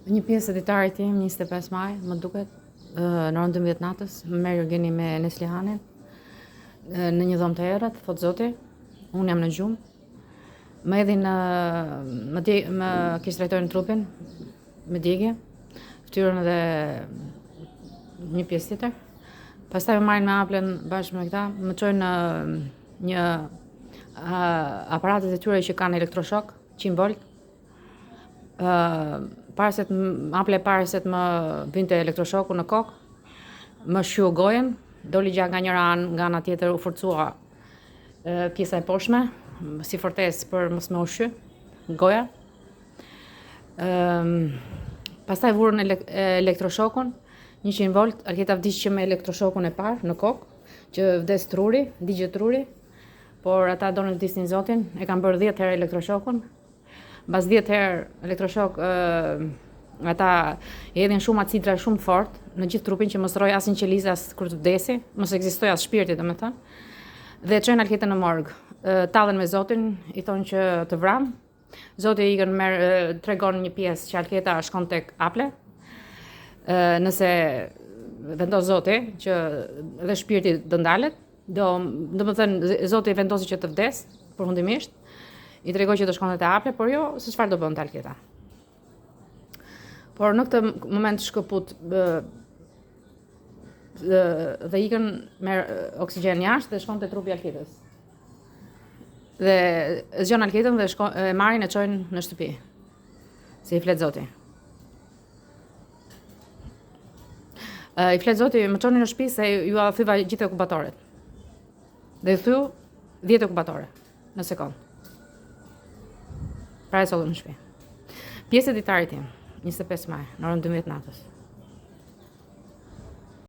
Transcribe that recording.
Një pjesë e ditarit tim, 25 maj, më duket, në orën 12 natës, më merr Jurgeni me Neslihanin në një dhomë të errët, thot Zoti, unë jam në gjumë. Më edhin më kishte trajtojnë trupin me djegje, fytyrën edhe një pjesë tjetër. Pastaj më marrin me aplen bashkë me këta, më çojnë në një aparatet e tyre që kanë elektroshok, 100 volt. Aple para se të më vinte elektroshoku në kokë, më shqyu gojen, doli gjak nga njëra anë, nga ana tjetër u forcua pjesa e poshtme, si fortesë për mos më ushqy goja. Pastaj vurën elektroshokun, 100 volt, Alketa vdiq që me elektroshokun e parë në kokë, që vdes truri, digjet truri, por ata donin të vdisnin Zotin, e kanë bërë 10 herë elektroshokun. Mbas 10 herë elektroshok, ata i hedhin shumë acidra shumë fort në gjithë trupin që mos rroj asnjë qelizë as kur të vdesi, mos ekzistoj as shpirti domethënë. Dhe çojnë Alketën në morg. Tallen me Zotin, i thonë që të vram. Zoti i tregon një pjesë që Alketa shkon tek Aple. Nëse vendos Zoti që dhe shpirti do ndalet, domethënë Zoti vendosi që të vdes përfundimisht. I tregoj që do shkonte te Aple, por jo se çfarë do bënte Alketa. Por në këtë moment shkëput dhe ikën me oksigjen jashtë dhe shkonte trupi Alketës. Dhe zgjon Alketën dhe e marrin e çojnë në shtëpi. Se i flet Zoti. I flet Zoti, më çoni në shtëpi se ju a thyva gjithë okupatorët. Dhe i thyu 10 okupatore në sekond. Pra e sollën në shtëpi. Pjesë e ditarit tim, 25 maj, në orën 12 natës.